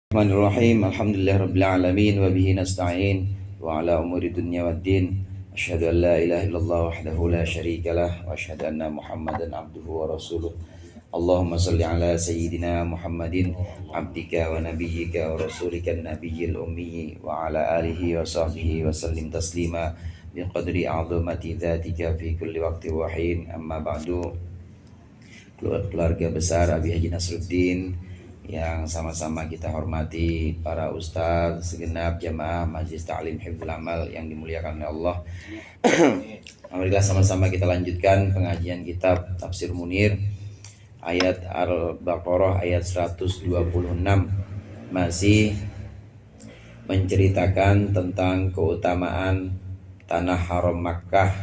Bismillahirrahmanirrahim. Alhamdulillahirabbil alamin wa bihi nasta'in wa ala umuri dunya waddin. Asyhadu an la ilaha illallah wahdahu la syarikalah wa asyhadu anna Muhammadan abduhu wa rasuluh. Allahumma shalli ala sayyidina Muhammadin abdika wa nabiyyika wa rasulika nabiyil ummi wa ala alihi wa sahbihi wa sallim taslima biqadri a'zamati dzatika fi kulli waqti wa hin. Amma ba'du. Keluarga besar Abi Haji Nasruddin yang sama-sama kita hormati, para ustadz, segenap jamaah Majelis Ta'lim Hifdzul Amal yang dimuliakan oleh Allah. Alhamdulillah, sama-sama kita lanjutkan pengajian kitab Tafsir Munir ayat Al-Baqarah ayat 126, masih menceritakan tentang keutamaan tanah haram Makkah,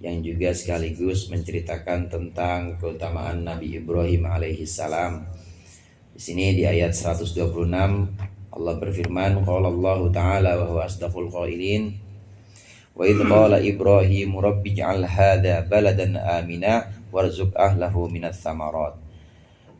yang juga sekaligus menceritakan tentang keutamaan Nabi Ibrahim alaihissalam. Di sini di ayat 126 Allah berfirman, qala Allah Ta'ala wa huwa asdaqul qailin, wa idh qala Ibrahim rabbij'al hadha baladan amina warzuq ahlahu minats tsamarat.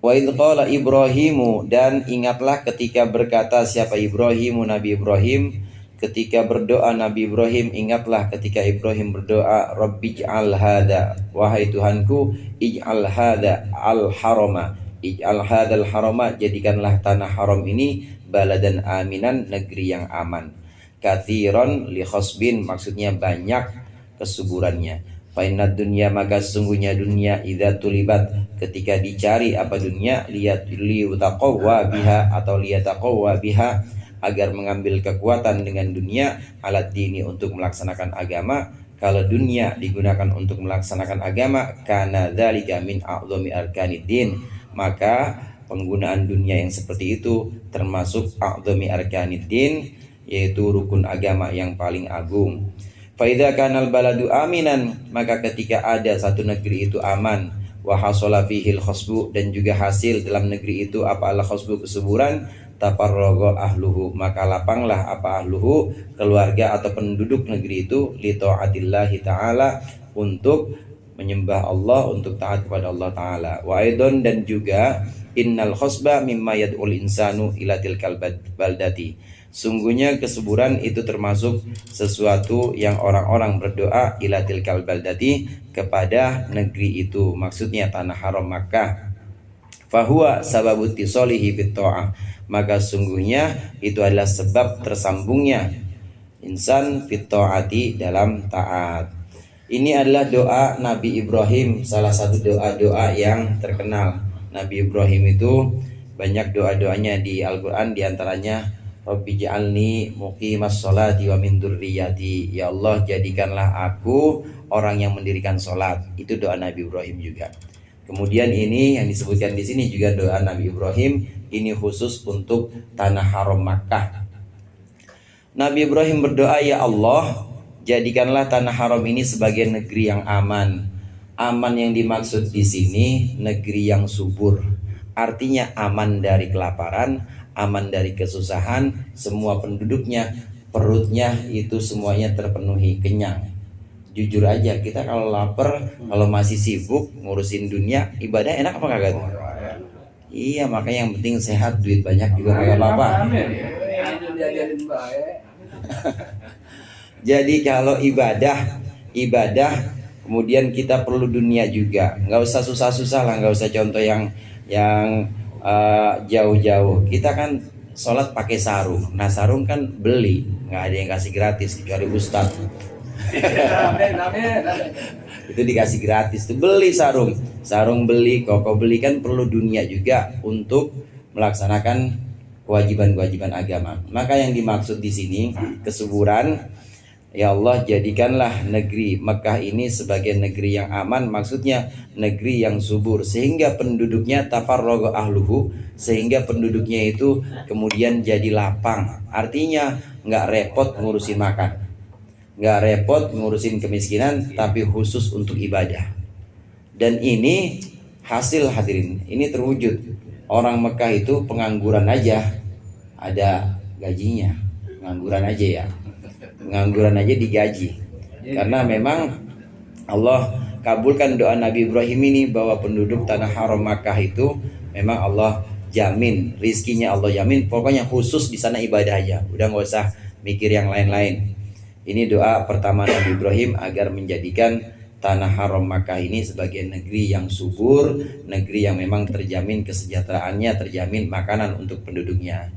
Wa idh qala Ibrahimu, dan ingatlah ketika berkata siapa Ibrahimu, Nabi Ibrahim, ketika berdoa Nabi Ibrahim, ingatlah ketika Ibrahim berdoa, rabbij'al hadha, wahai Tuhanku, ij'al hadha al-harama, ij'al hadzal harama, jadikanlah tanah haram ini baladan aminan, negeri yang aman. Katsiran li khosbin, maksudnya banyak kesuburannya. Fa innad dunya, maka sesungguhnya dunia, idza tulibat, ketika dicari apa dunia, liyataqawwa biha, atau liyataqawwa biha, agar mengambil kekuatan dengan dunia, alat dini, untuk melaksanakan agama. Kalau dunia digunakan untuk melaksanakan agama, kana dzalika min a'dhami arkaniddin, maka penggunaan dunia yang seperti itu termasuk a'dhami arkaniddin, yaitu rukun agama yang paling agung. Fa idza kanal baladu aminan, maka ketika ada satu negeri itu aman, wa hasala fihil khasbu, dan juga hasil dalam negeri itu apa al khasbu, kesuburan, tafarraga ahluhu, maka lapanglah apa ahluhu, keluarga atau penduduk negeri itu, li taatillahi ta'ala, untuk menyembah Allah, untuk taat kepada Allah Ta'ala. Wa aidon, dan juga innal khosba mimma yad'ul insanu ila tilkal baldati, sungguhnya kesuburan itu termasuk sesuatu yang orang-orang berdoa ila tilkal baldati, kepada negeri itu, maksudnya tanah haram Makkah. Fahuwa sababut tisolihi fit ta'ah, maka sungguhnya itu adalah sebab tersambungnya insan fit ta'ati, dalam taat. Ini adalah doa Nabi Ibrahim, salah satu doa-doa yang terkenal. Nabi Ibrahim itu banyak doa-doanya di Al-Quran, diantaranya Rabbi ja'alni muqimas sholati wa min dzurriyyati, ya Allah jadikanlah aku orang yang mendirikan sholat. Itu doa Nabi Ibrahim juga. Kemudian ini yang disebutkan di sini juga doa Nabi Ibrahim, ini khusus untuk tanah haram Makkah. Nabi Ibrahim berdoa, ya Allah, jadikanlah tanah haram ini sebagai negeri yang aman. Aman yang dimaksud di sini negeri yang subur, artinya aman dari kelaparan, aman dari kesusahan, semua penduduknya, perutnya itu semuanya terpenuhi, kenyang. Jujur aja, kita kalau lapar, kalau masih sibuk ngurusin dunia, ibadah enak apa kagak? Iya, makanya yang penting sehat, duit banyak juga kagak apa-apa. Jadi kalau ibadah kemudian kita perlu dunia juga. Nggak usah susah-susah lah, nggak usah contoh yang jauh-jauh. Kita kan sholat pakai sarung. Nah sarung kan beli, nggak ada yang kasih gratis kecuali ustaz. Itu dikasih gratis tuh, beli sarung beli, koko beli, kan perlu dunia juga untuk melaksanakan kewajiban-kewajiban agama. Maka yang dimaksud di sini kesuburan, ya Allah jadikanlah negeri Mekah ini sebagai negeri yang aman, maksudnya negeri yang subur, sehingga penduduknya tafarraga ahluhu, sehingga penduduknya itu kemudian jadi lapang. Artinya nggak repot ngurusin makan, nggak repot ngurusin kemiskinan, tapi khusus untuk ibadah. Dan ini hasil, hadirin, ini terwujud. Orang Mekah itu pengangguran aja ada gajinya, pengangguran aja digaji. Karena memang Allah kabulkan doa Nabi Ibrahim ini, bahwa penduduk tanah haram Makkah itu memang Allah jamin, rizkinya Allah jamin. Pokoknya khusus di sana ibadah aja, udah nggak usah mikir yang lain-lain. Ini doa pertama Nabi Ibrahim agar menjadikan tanah haram Makkah ini sebagai negeri yang subur, negeri yang memang terjamin kesejahteraannya, terjamin makanan untuk penduduknya.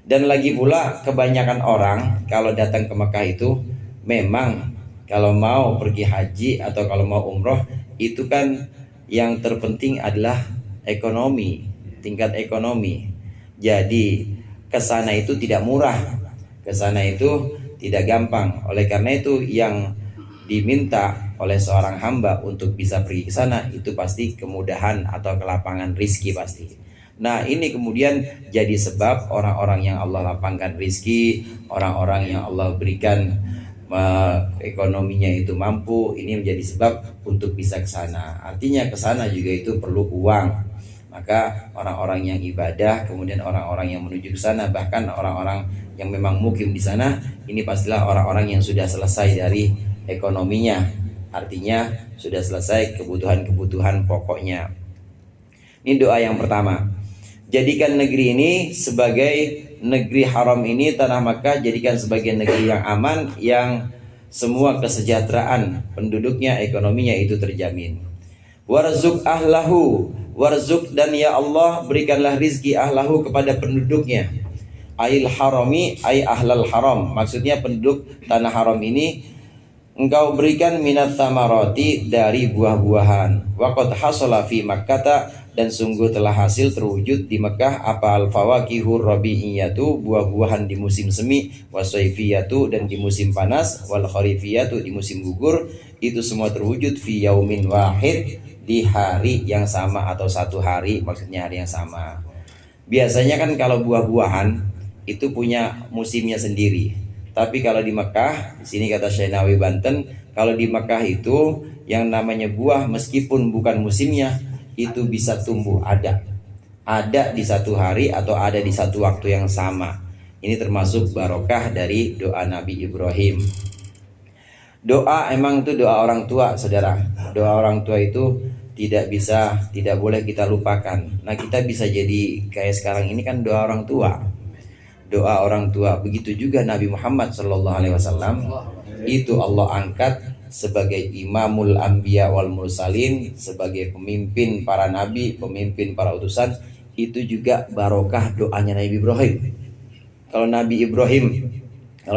Dan lagi pula kebanyakan orang kalau datang ke Makkah itu memang kalau mau pergi haji atau kalau mau umroh itu kan yang terpenting adalah ekonomi, tingkat ekonomi. Jadi kesana itu tidak murah, kesana itu tidak gampang. Oleh karena itu yang diminta oleh seorang hamba untuk bisa pergi ke sana itu pasti kemudahan atau kelapangan rizki pasti. Nah ini kemudian jadi sebab orang-orang yang Allah lapangkan rizki, orang-orang yang Allah berikan ekonominya itu mampu, ini menjadi sebab untuk bisa ke sana. Artinya ke sana juga itu perlu uang. Maka orang-orang yang ibadah, kemudian orang-orang yang menuju ke sana, bahkan orang-orang yang memang mukim di sana, ini pastilah orang-orang yang sudah selesai dari ekonominya. Artinya sudah selesai kebutuhan-kebutuhan pokoknya. Ini doa yang pertama. Jadikan negeri ini sebagai negeri haram ini, tanah Makkah, jadikan sebagai negeri yang aman, yang semua kesejahteraan penduduknya, ekonominya itu terjamin. Warzuk ahlahu, warzuk, dan ya Allah berikanlah rizki ahlahu kepada penduduknya. Ail harami, ay ahlal haram, maksudnya penduduk tanah haram ini engkau berikan minat samaroti, dari buah-buahan. Waqad hasala fi Makkata, dan sungguh telah hasil terwujud di Mekah apa al-fawakihur rabi'iyatu, buah-buahan di musim semi, wasaifiyatu, dan di musim panas, wal kharifiyatu, di musim gugur, itu semua terwujud fi yaumin wahid, di hari yang sama atau satu hari, maksudnya hari yang sama. Biasanya kan kalau buah-buahan itu punya musimnya sendiri. Tapi kalau di Mekah, di sini kata Syekh Nawawi Banten, kalau di Mekah itu yang namanya buah meskipun bukan musimnya itu bisa tumbuh, ada di satu hari atau ada di satu waktu yang sama. Ini termasuk barokah dari doa Nabi Ibrahim. Doa emang itu doa orang tua, saudara. Doa orang tua itu tidak boleh kita lupakan. Nah kita bisa jadi kayak sekarang ini kan doa orang tua. Doa orang tua, begitu juga Nabi Muhammad SAW itu Allah angkat sebagai imamul anbiya wal mursalin, sebagai pemimpin para nabi, pemimpin para utusan. Itu juga barokah doanya Nabi Ibrahim. Kalau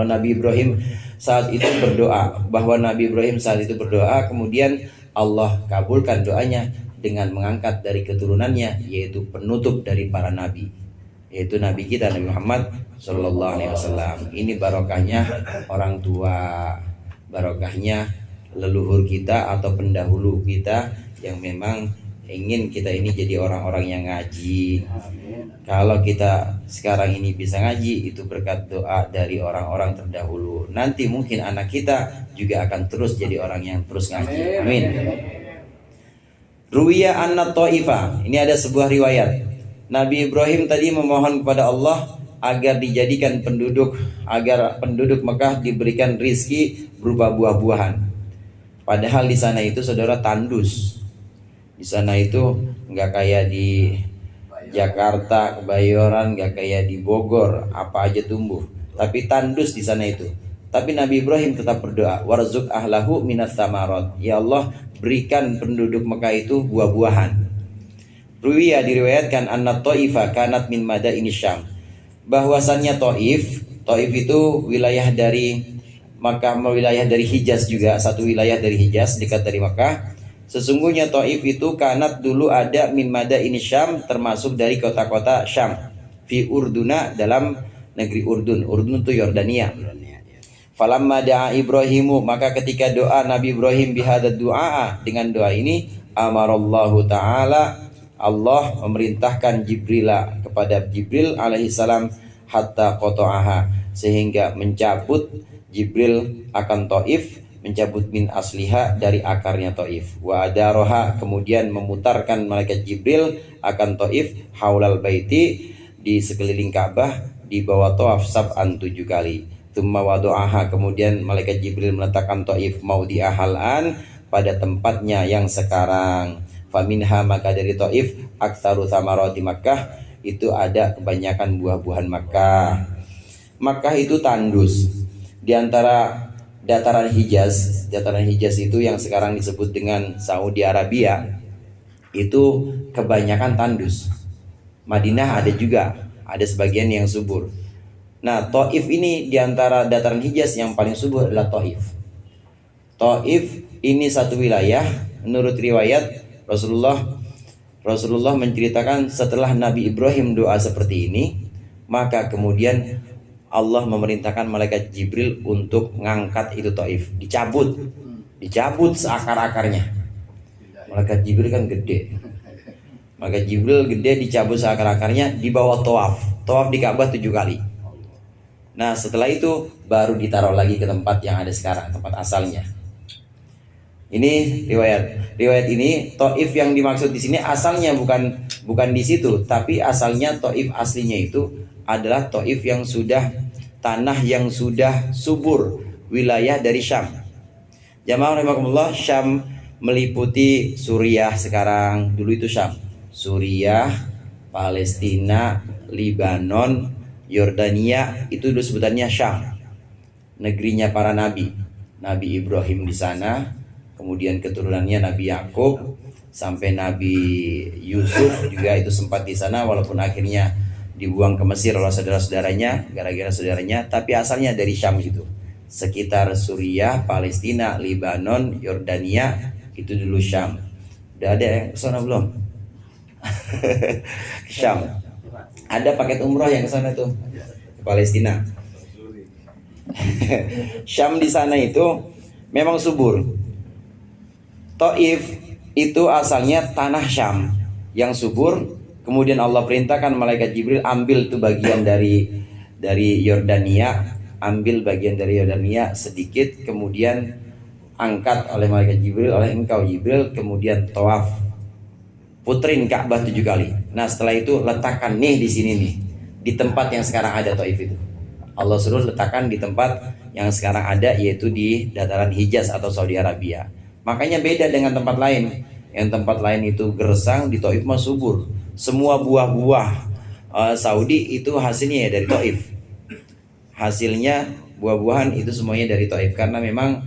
Nabi Ibrahim saat itu berdoa, bahwa Nabi Ibrahim saat itu berdoa, kemudian Allah kabulkan doanya dengan mengangkat dari keturunannya, yaitu penutup dari para nabi, yaitu Nabi kita Nabi Muhammad SAW. Ini barokahnya orang tua, barokahnya leluhur kita atau pendahulu kita yang memang ingin kita ini jadi orang-orang yang ngaji. Kalau kita sekarang ini bisa ngaji, itu berkat doa dari orang-orang terdahulu. Nanti mungkin anak kita juga akan terus jadi orang yang terus ngaji. Amin. Ruwiya anna ta'ifa, ini ada sebuah riwayat. Nabi Ibrahim tadi memohon kepada Allah agar dijadikan agar penduduk Mekah diberikan rizki berupa buah-buahan. Padahal di sana itu saudara tandus. Di sana itu nggak kayak di Jakarta, Kebayoran, nggak kayak di Bogor, apa aja tumbuh. Tapi tandus di sana itu. Tapi Nabi Ibrahim tetap berdoa, warzuk ahlahu minas samarot. Ya Allah, berikan penduduk Mekah itu buah-buahan. Ruwiya, diriwayatkan anna Ta'ifa kanat min madaini Syam. Bahwasannya Taif itu wilayah dari Makkah, wilayah dari Hijaz juga, satu wilayah dari Hijaz dekat dari Makkah. Sesungguhnya Taif itu kanat dulu ada min madaini Syam, termasuk dari kota-kota Syam. Fi Urduna, dalam negeri Urdun. Urdun itu Yordania. Falamma da'a Ibrahimu, maka ketika doa Nabi Ibrahim bihadad du'a, dengan doa ini, amarallahu ta'ala, Allah memerintahkan Jibril kepada Jibril alaihissalam hatta qata'aha, sehingga mencabut Jibril akan Taif, mencabut min asliha, dari akarnya Taif. Wa adaroha, kemudian memutarkan malaikat Jibril akan Taif haulal baiti, di sekeliling Ka'bah, di bawah tawaf sab'an 7 kali. Tsumma wadu'aha, kemudian malaikat Jibril meletakkan Taif maudi'ahal an, pada tempatnya yang sekarang. Faminha, maka dari Taif, aktsaru thamarati Makkah, itu ada kebanyakan buah-buahan Makkah. Makkah itu tandus. Di antara dataran Hijaz itu yang sekarang disebut dengan Saudi Arabia, itu kebanyakan tandus. Madinah ada juga, ada sebagian yang subur. Nah, Taif ini di antara dataran Hijaz yang paling subur adalah Taif. Taif ini satu wilayah, menurut riwayat Rasulullah menceritakan setelah Nabi Ibrahim doa seperti ini, maka kemudian Allah memerintahkan malaikat Jibril untuk ngangkat itu Taif, dicabut seakar-akarnya. Malaikat Jibril kan gede. Malaikat Jibril gede, dicabut seakar-akarnya, dibawa tawaf di Ka'bah 7 kali. Nah, setelah itu baru ditaruh lagi ke tempat yang ada sekarang, tempat asalnya. Ini riwayat ini Taif yang dimaksud di sini asalnya bukan di situ, tapi asalnya Taif aslinya itu adalah Taif yang sudah tanah yang sudah subur, wilayah dari Syam. Jamaah rahimakumullah, Syam meliputi Suriah sekarang, dulu itu Syam. Suriah, Palestina, Libanon, Yordania, itu dulu sebutannya Syam. Negerinya para nabi. Nabi Ibrahim di sana, kemudian keturunannya Nabi Yakub sampai Nabi Yusuf juga itu sempat di sana, walaupun akhirnya dibuang ke Mesir oleh saudara-saudaranya, gara-gara saudaranya, tapi asalnya dari Syam itu. Sekitar Suriah, Palestina, Libanon, Yordania, itu dulu Syam. Udah ada yang kesana belum? Syam. Ada paket umroh yang kesana tuh, ke Palestina. Syam di sana itu memang subur. Taif itu asalnya tanah Syam yang subur. Kemudian Allah perintahkan malaikat Jibril ambil tuh bagian dari Yordania, ambil bagian dari Yordania sedikit, kemudian angkat oleh malaikat Jibril, oleh engkau Jibril, kemudian tawaf, putrin Ka'bah 7 kali. Nah, setelah itu letakkan nih di sini nih, di tempat yang sekarang ada Taif itu. Allah suruh letakkan di tempat yang sekarang ada, yaitu di dataran Hijaz atau Saudi Arabia. Makanya beda dengan tempat lain. Yang tempat lain itu gersang, di Taif mah subur. Semua buah-buah Saudi itu hasilnya ya dari Taif. Hasilnya buah-buahan itu semuanya dari Taif, karena memang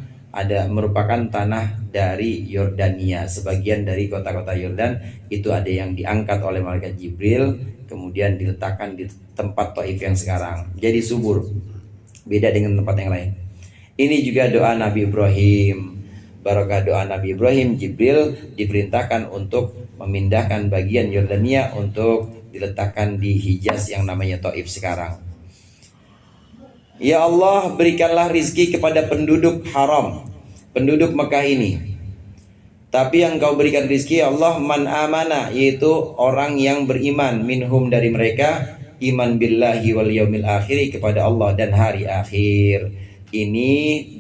merupakan tanah dari Yordania. Sebagian dari kota-kota Yordan itu ada yang diangkat oleh malaikat Jibril, kemudian diletakkan di tempat Taif yang sekarang. Jadi subur. Beda dengan tempat yang lain. Ini juga doa Nabi Ibrahim. Barokah doa Nabi Ibrahim, Jibril diperintahkan untuk memindahkan bagian Yordania untuk diletakkan di Hijaz yang namanya Taif sekarang. Ya Allah, berikanlah rizki kepada penduduk haram, penduduk Mekah ini. Tapi yang kau berikan rizki ya Allah, man amana, yaitu orang yang beriman, minhum dari mereka, iman billahi wal yaumil akhiri, kepada Allah dan hari akhir. Ini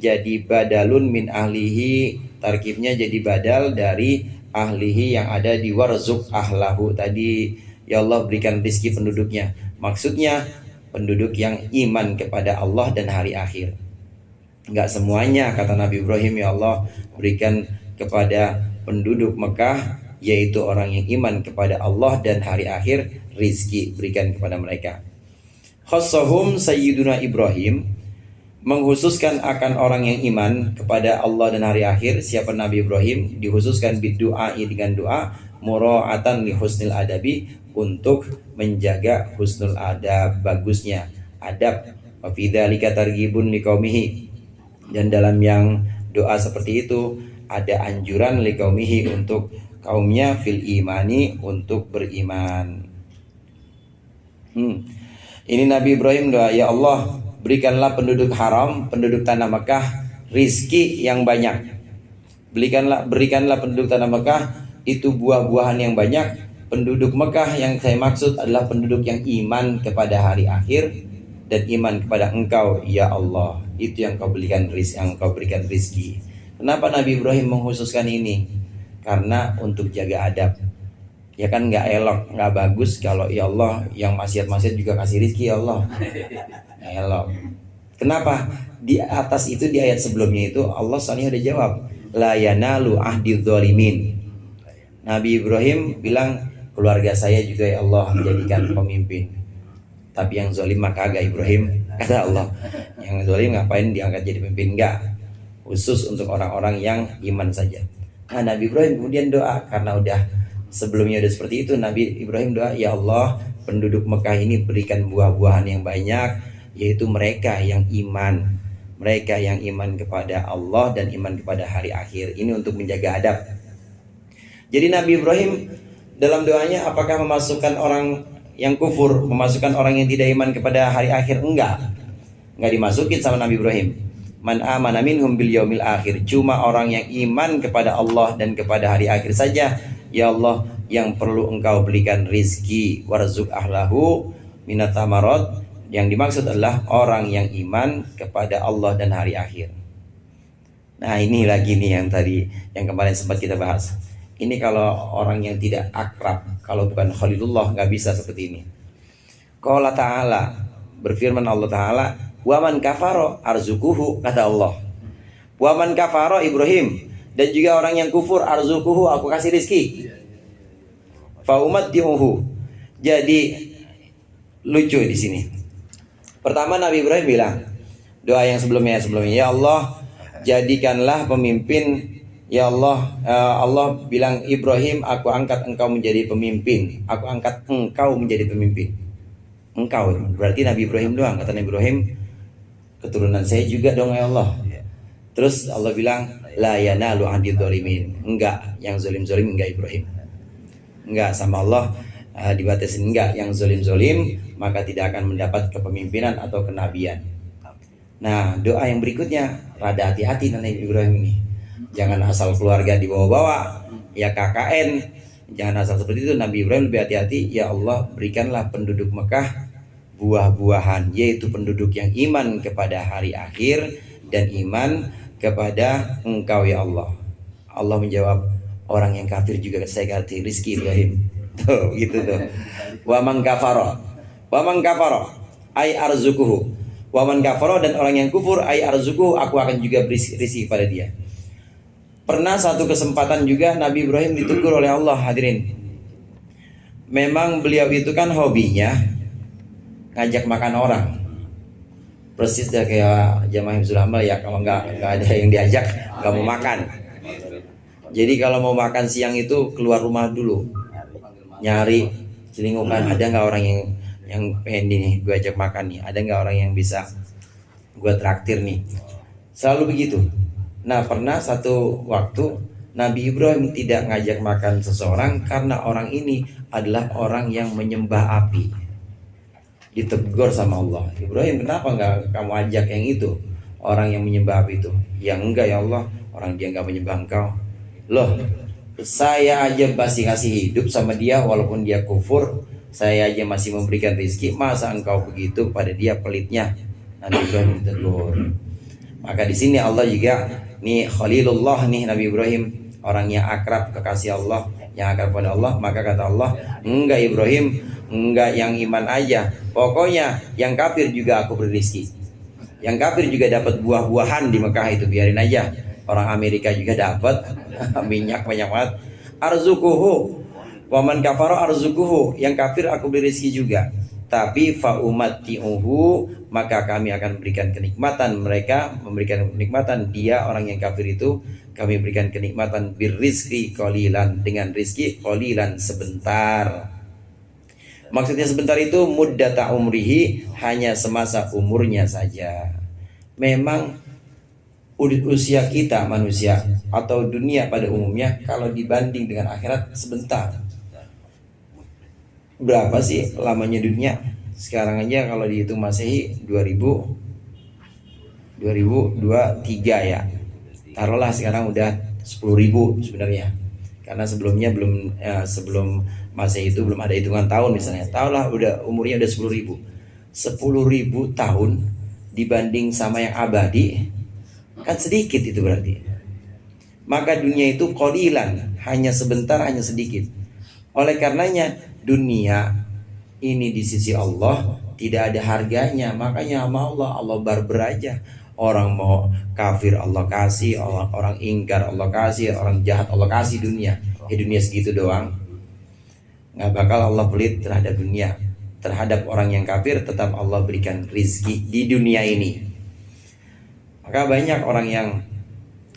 jadi badalun min ahlihi, tarkibnya jadi badal dari ahlihi yang ada di warzuk ahlahu tadi. Ya Allah, berikan rizki penduduknya, maksudnya penduduk yang iman kepada Allah dan hari akhir. Enggak semuanya, kata Nabi Ibrahim, ya Allah berikan kepada penduduk Mekah, yaitu orang yang iman kepada Allah dan hari akhir, rizki berikan kepada mereka. Khassahum Sayyiduna Ibrahim, menghususkan akan orang yang iman kepada Allah dan hari akhir. Siapa Nabi Ibrahim? Dikhususkan bidu'a, dengan doa, mura'atan li husnil adabi, untuk menjaga husnul adab, bagusnya adab. Wa fi dzalika targhibun liqaumihi, dan dalam yang doa seperti itu ada anjuran liqaumihi, untuk kaumnya, fil imani, untuk beriman. Ini Nabi Ibrahim doa, ya Allah berikanlah penduduk haram, penduduk tanah Mekah, rizki yang banyak. Berikanlah penduduk tanah Mekah itu buah-buahan yang banyak. Penduduk Mekah yang saya maksud adalah penduduk yang iman kepada hari akhir dan iman kepada Engkau, ya Allah. Itu yang kau berikan rizki. Kenapa Nabi Ibrahim mengkhususkan ini? Karena untuk jaga adab. Ya kan nggak elok, nggak bagus kalau ya Allah yang maksiat-maksiat juga kasih rizki, ya Allah. Elok. Kenapa? Di atas itu, di ayat sebelumnya itu Allah soalnya udah jawab, la yanalu ahdi dzalimin. Nabi Ibrahim bilang, keluarga saya juga ya Allah jadikan pemimpin. Tapi yang zalim mah kagak Ibrahim, kata Allah. Yang zalim ngapain diangkat jadi pemimpin? Enggak, khusus untuk orang-orang yang iman saja. Nah, Nabi Ibrahim kemudian doa, karena udah sebelumnya udah seperti itu. Nabi Ibrahim doa, ya Allah, penduduk Mekah ini berikan buah-buahan yang banyak, yaitu mereka yang iman, mereka yang iman kepada Allah dan iman kepada hari akhir. Ini untuk menjaga adab. Jadi Nabi Ibrahim dalam doanya apakah memasukkan orang yang kufur, memasukkan orang yang tidak iman kepada hari akhir? Enggak dimasukin sama Nabi Ibrahim. Man amana minhum bil yaumil akhir. Cuma orang yang iman kepada Allah dan kepada hari akhir saja, ya Allah, yang perlu engkau berikan rizki. Warzuk ahlahu minat tamarat. Yang dimaksud adalah orang yang iman kepada Allah dan hari akhir. Nah, ini lagi nih yang tadi, yang kemarin sempat kita bahas. Ini kalau orang yang tidak akrab, kalau bukan Khalilullah, nggak bisa seperti ini. Qala ta'ala, berfirman Allah Ta'ala, waman kafaro arzukuhu, kata Allah. Waman kafaro Ibrahim, dan juga orang yang kufur, arzukuhu, aku kasih rizki. Fa umatti'uhu. Jadi lucu di sini. Pertama Nabi Ibrahim bilang doa yang sebelumnya, ya Allah, jadikanlah pemimpin. Ya Allah, Allah bilang Ibrahim, aku angkat engkau menjadi pemimpin. Aku angkat engkau menjadi pemimpin. Engkau, berarti Nabi Ibrahim doang. Kata Nabi Ibrahim, keturunan saya juga dong ya Allah. Terus Allah bilang, la yanalu ahdi dzalimin. Enggak, yang zalim-zalim enggak Ibrahim. Enggak, sama Allah dibatasin enggak. Yang zalim-zalim maka tidak akan mendapat kepemimpinan atau kenabian. Nah, doa yang berikutnya rada hati-hati Nabi Ibrahim ini. Jangan asal keluarga dibawa-bawa, ya KKN. Jangan asal seperti itu. Nabi Ibrahim lebih hati-hati. Ya Allah, berikanlah penduduk Mekah buah-buahan, yaitu penduduk yang iman kepada hari akhir dan iman kepada Engkau ya Allah. Allah menjawab, orang yang kafir juga saya kasih rizki Ibrahim. Tuh, gitu tuh. Wa man kafara ay arzukuhu. Wa man kafara, dan orang yang kufur ay arzukuhu, aku akan juga beri rizki pada dia. Pernah satu kesempatan juga Nabi Ibrahim ditegur oleh Allah, hadirin. Memang beliau itu kan hobinya ngajak makan orang. Persis dah kayak jamaah Hifzul Amal ya, kalau nggak ada yang diajak nggak mau makan. Jadi kalau mau makan siang itu keluar rumah dulu, nyari celingukan, ada nggak orang yang pengen nih gue ajak makan nih, ada nggak orang yang bisa gue traktir nih. Selalu begitu. Nah, pernah satu waktu Nabi Ibrahim tidak ngajak makan seseorang karena orang ini adalah orang yang menyembah api. Ditegur sama Allah, Ibrahim, kenapa nggak kamu ajak yang itu, orang yang menyembah api itu? Yang enggak ya Allah, orang dia nggak menyembah engkau. Loh, saya aja masih kasih hidup sama dia walaupun dia kufur, saya aja masih memberikan rezeki, masa engkau begitu pada dia pelitnya? Nabi Ibrahim ditegur. Maka di sini Allah juga nih Khalilullah nih Nabi Ibrahim, orang yang akrab kekasih Allah, yang akrab pada Allah. Maka kata Allah, enggak Ibrahim, enggak yang iman aja, pokoknya yang kafir juga aku beri rezeki. Yang kafir juga dapat buah-buahan di Mekah itu, biarin aja. Orang Amerika juga dapat minyak banyak banget. Arzukuhu wa man kafara arzukuhu, yang kafir aku beri rezeki juga. Tapi fa umatti'uhu, maka kami akan berikan kenikmatan mereka, memberikan kenikmatan dia orang yang kafir itu, kami berikan kenikmatan birrizqi qalilan, dengan rizki qalilan, sebentar. Maksudnya sebentar itu muddata umrihi, hanya semasa umurnya saja. Memang usia kita manusia atau dunia pada umumnya kalau dibanding dengan akhirat sebentar. Berapa sih lamanya dunia? Sekarang aja kalau dihitung Masehi 2023 ya. Taruhlah sekarang udah 10.000 sebenarnya. Karena sebelumnya sebelum Masehi itu belum ada hitungan tahun misalnya. Taruhlah udah umurnya udah 10.000. 10.000 tahun dibanding sama yang abadi kan sedikit itu berarti. Maka dunia itu qalilan, hanya sebentar, hanya sedikit. Oleh karenanya dunia ini di sisi Allah tidak ada harganya. Makanya sama Allah barber aja. Orang mau kafir Allah kasih, orang ingkar Allah kasih, orang jahat Allah kasih dunia. Dunia segitu doang. Nggak bakal Allah pelit terhadap dunia. Terhadap orang yang kafir tetap Allah berikan rizki di dunia ini. Maka banyak orang yang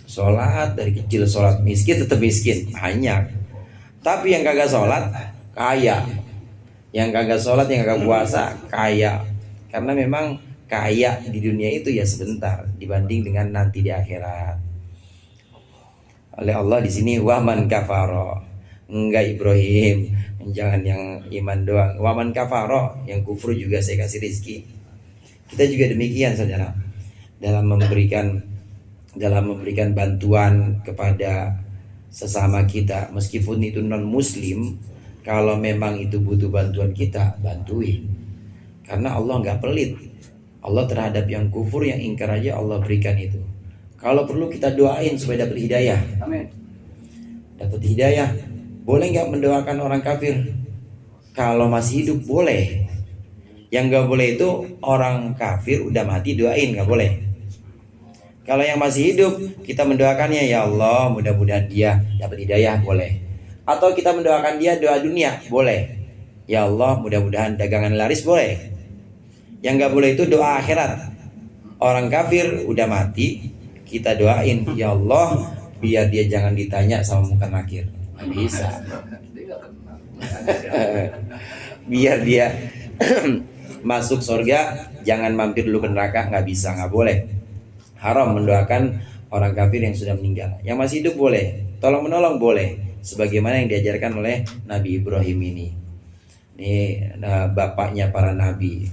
sholat dari kecil, sholat miskin tetap miskin, banyak. Tapi yang kagak sholat kaya, yang kagak sholat, yang kagak puasa kaya. Karena memang kaya di dunia itu ya sebentar dibanding dengan nanti di akhirat. Oleh Allah di sini waman kafaro, enggak Ibrahim, jangan yang iman doang. Waman kafaro, yang kufur juga saya kasih rizki. Kita juga demikian saudara, dalam memberikan bantuan kepada sesama kita, meskipun itu non muslim. Kalau memang itu butuh bantuan kita, bantuin. Karena Allah nggak pelit. Allah terhadap yang kufur, yang ingkar aja Allah berikan itu. Kalau perlu kita doain supaya dapat hidayah. Amin. Dapat hidayah. Boleh nggak mendoakan orang kafir? Kalau masih hidup boleh. Yang nggak boleh itu orang kafir udah mati doain, nggak boleh. Kalau yang masih hidup kita mendoakannya, ya Allah mudah-mudahan dia dapat hidayah, boleh. Atau kita mendoakan dia doa dunia, boleh. Ya Allah mudah-mudahan dagangan laris, boleh. Yang nggak boleh itu doa akhirat. Orang kafir udah mati, kita doain, ya Allah biar dia jangan ditanya sama muka nakir. Nggak bisa. Biar dia masuk surga, jangan mampir dulu ke neraka, nggak bisa, nggak boleh. Haram mendoakan orang kafir yang sudah meninggal. Yang masih hidup boleh, tolong menolong boleh, sebagaimana yang diajarkan oleh Nabi Ibrahim ini. Ini bapaknya para nabi.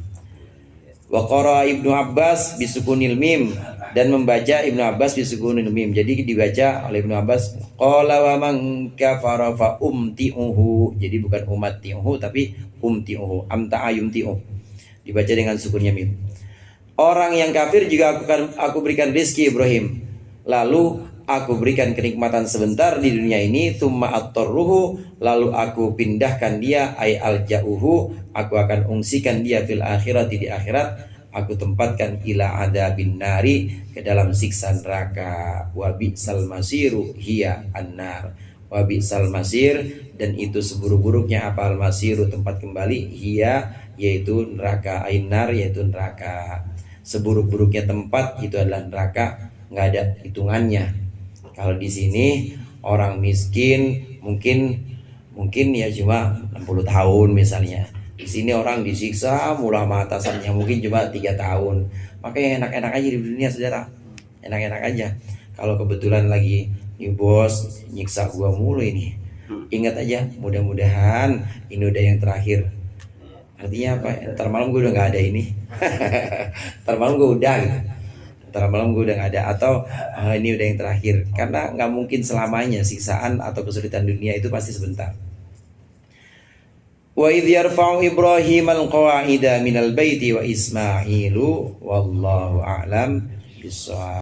Wa qara Ibnu Abbas bisukunil mim, dan membaca Ibnu Abbas bisukunil mim. Jadi dibaca oleh Ibnu Abbas qala wa man kafara fa umti'uhu. Jadi bukan umati'uhu tapi umti'uhu, amta'a yumti'u. Dibaca dengan sukunnya mim. Orang yang kafir juga aku berikan rizki Ibrahim. Lalu aku berikan kenikmatan sebentar di dunia ini. Thumma attarruhu, lalu aku pindahkan dia, ay alja'uhu, aku akan ungsikan dia fil akhirati, di akhirat. Aku tempatkan ila adabin nari, ke dalam siksa neraka. Wa bi'sal masiru hiya annar. Wa bi'sal masir, dan itu seburuk-buruknya apa al masiru, tempat kembali, hiya yaitu neraka, ainar yaitu neraka. Seburuk-buruknya tempat itu adalah neraka, nggak ada hitungannya. Kalau di sini orang miskin mungkin ya cuma 60 tahun misalnya. Di sini orang disiksa mula sama atasannya mungkin cuma 3 tahun. Makanya enak-enak aja di dunia saudara, enak-enak aja. Kalau kebetulan lagi nih bos nyiksa gua mulu ini, ingat aja, mudah-mudahan ini udah yang terakhir. Artinya apa? Ntar malam gue udah gak ada ini. Ntar malam gue udah gitu. Ntar malam gue udah gak ada. Atau ini udah yang terakhir. Karena gak mungkin selamanya siksaan atau kesulitan dunia itu pasti sebentar. Wa idh yarfa'u Ibrahim al-qawa'ida minal baiti wa Ismailu wallahu a'lam bishawab.